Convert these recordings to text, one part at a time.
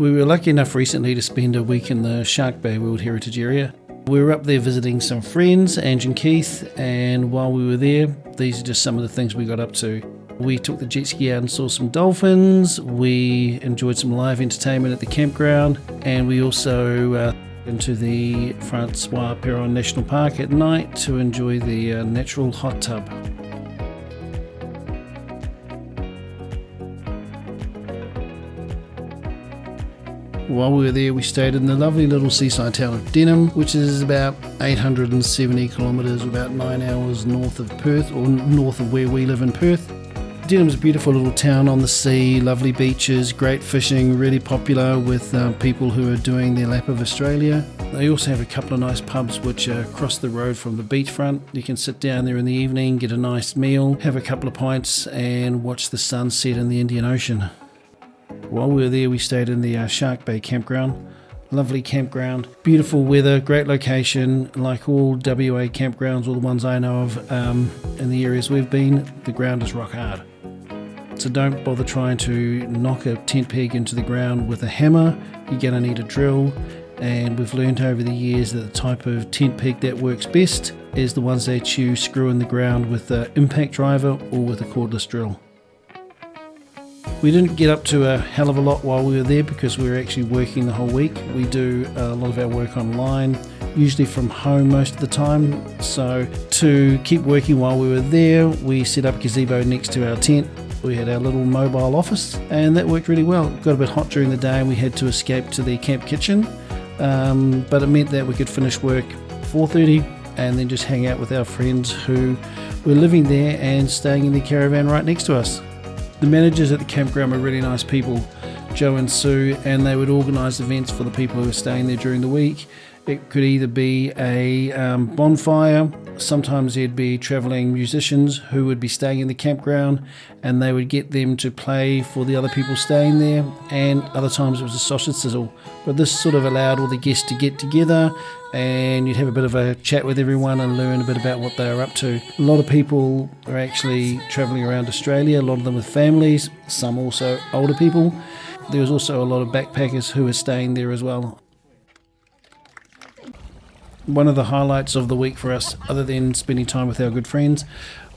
We were lucky enough recently to spend a week in the Shark Bay World Heritage Area. We were up there visiting some friends, Ange and Keith, and while we were there, these are just some of the things we got up to. We took the jet ski out and saw some dolphins, we enjoyed some live entertainment at the campground, and we also into the Francois Peron National Park at night to enjoy the natural hot tub. While we were there, we stayed in the lovely little seaside town of Denham, which is about 870 kilometres, about 9 hours north of Perth, or north of where we live in Perth. Denham's a beautiful little town on the sea, lovely beaches, great fishing, really popular with people who are doing their lap of Australia. They also have a couple of nice pubs which are across the road from the beachfront. You can sit down there in the evening, get a nice meal, have a couple of pints and watch the sun set in the Indian Ocean. While we were there, we stayed in the Shark Bay campground. Lovely campground, beautiful weather, great location. Like all WA campgrounds, all the ones I know of in the areas we've been, the ground is rock hard. So don't bother trying to knock a tent peg into the ground with a hammer. You're going to need a drill. And we've learned over the years that the type of tent peg that works best is the ones that you screw in the ground with an impact driver or with a cordless drill. We didn't get up to a hell of a lot while we were there because we were actually working the whole week. We do a lot of our work online, usually from home most of the time. So to keep working while we were there, we set up a gazebo next to our tent. We had our little mobile office and that worked really well. It got a bit hot during the day and we had to escape to the camp kitchen. But it meant that we could finish work 4:30 and then just hang out with our friends who were living there and staying in the caravan right next to us. The managers at the campground were really nice people, Joe and Sue, and they would organise events for the people who were staying there during the week. It could either be a bonfire, sometimes there'd be travelling musicians who would be staying in the campground and they would get them to play for the other people staying there, and other times it was a sausage sizzle. But this sort of allowed all the guests to get together and you'd have a bit of a chat with everyone and learn a bit about what they were up to. A lot of people are actually travelling around Australia, a lot of them with families, some also older people. There was also a lot of backpackers who were staying there as well. One of the highlights of the week for us, other than spending time with our good friends,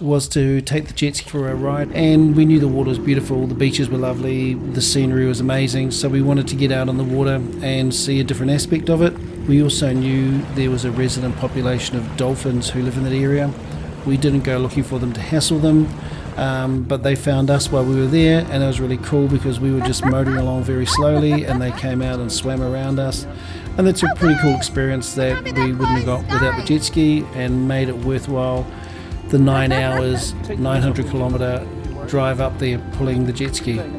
was to take the jet ski for a ride, and we knew the water was beautiful, the beaches were lovely, the scenery was amazing, so we wanted to get out on the water and see a different aspect of it. We also knew there was a resident population of dolphins who live in that area. We didn't go looking for them to hassle them, but they found us while we were there, and it was really cool because we were just motoring along very slowly and they came out and swam around us. And that's a pretty cool experience that we wouldn't have got without the jet ski, and made it worthwhile the 9 hours, 900 kilometre drive up there pulling the jet ski. How do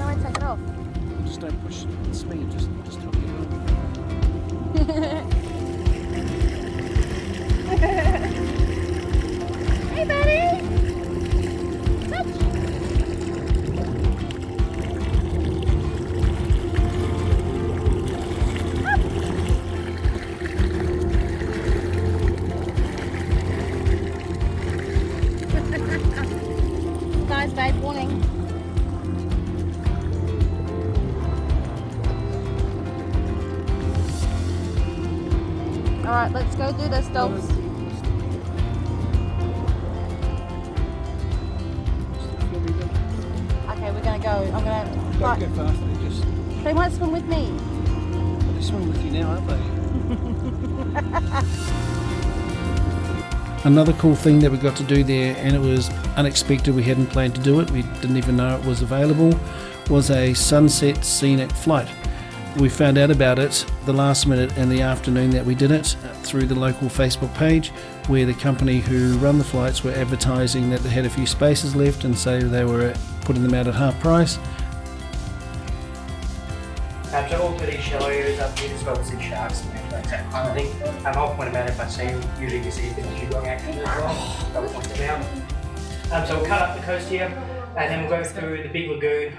I take it off? Just don't push the speed, just tuck it on. Hey buddy! Guys, babe, warning. Alright, let's go do this, dogs. Okay, we're gonna go. I'm gonna. Don't go fast, they just... They won't swim with me. They're swimming with you now, aren't they? Another cool thing that we got to do there, and it was unexpected, we hadn't planned to do it, we didn't even know it was available, was a sunset scenic flight. We found out about it the last minute in the afternoon that we did it through the local Facebook page, where the company who run the flights were advertising that they had a few spaces left, and so they were putting them out at half price. So all to these shallow areas up here as well as these sharks and that kind of thing. I'll point them out if I see them. Usually you see them as dog action as well. I'll point them out. So we'll cut up the coast here and then we'll go through the big lagoon.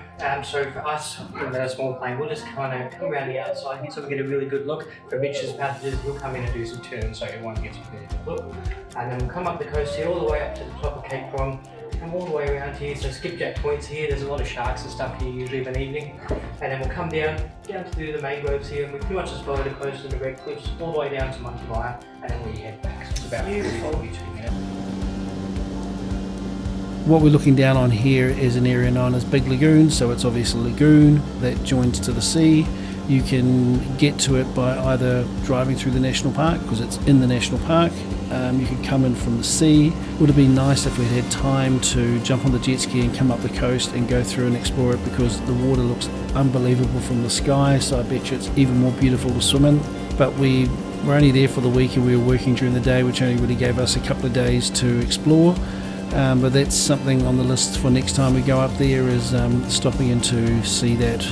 So for us, in the small plane, we'll just kind of come around the outside here so we get a really good look. For Mitch's passengers, he'll come in and do some turns so everyone gets a really good look. And then we'll come up the coast here all the way up to the top of Cape Coron. come all the way around here, so skipjack points here, there's a lot of sharks and stuff here usually of an evening. And then we'll come down to the mangroves here, and we pretty much just follow the coast and the red cliffs all the way down to Monkey Mire, and then we head back. So it's about 42 minutes. What we're looking down on here is an area known as Big Lagoon, so it's obviously a lagoon that joins to the sea. You can get to it by either driving through the national park, because it's in the national park. You can come in from the sea. Would have been nice if we'd had time to jump on the jet ski and come up the coast and go through and explore it, because the water looks unbelievable from the sky, so I bet you it's even more beautiful to swim in. But we were only there for the week and we were working during the day, which only really gave us a couple of days to explore. But that's something on the list for next time we go up there, is stopping in to see that.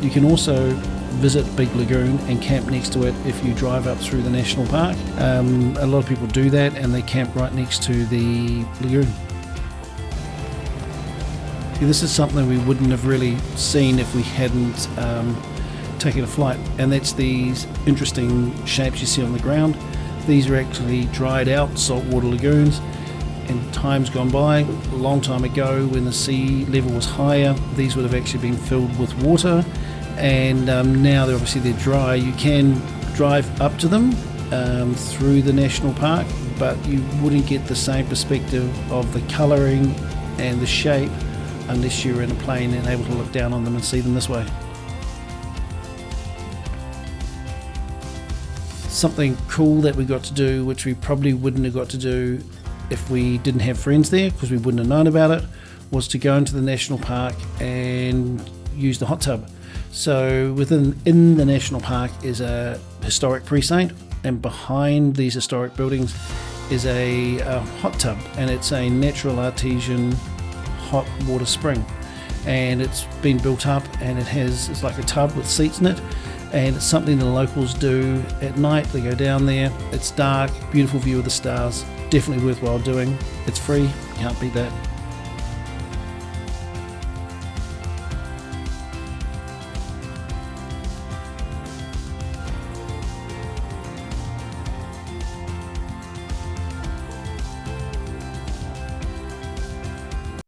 You can also visit Big Lagoon and camp next to it if you drive up through the national park. A lot of people do that, and they camp right next to the lagoon. This is something we wouldn't have really seen if we hadn't taken a flight, and that's these interesting shapes you see on the ground. These are actually dried out saltwater lagoons. In times gone by, a long time ago, when the sea level was higher, these would have actually been filled with water, and now they're dry. You can drive up to them through the national park, but you wouldn't get the same perspective of the colouring and the shape unless you're in a plane and able to look down on them and see them this way. Something cool that we got to do, which we probably wouldn't have got to do if we didn't have friends there, because we wouldn't have known about it, was to go into the national park and use the hot tub. So in the national park is a historic precinct, and behind these historic buildings is a hot tub, and it's a natural artesian hot water spring, and it's been built up, and it's like a tub with seats in it, and it's something the locals do at night. They go down there, it's dark, beautiful view of the stars, definitely worthwhile doing. It's free, can't beat that.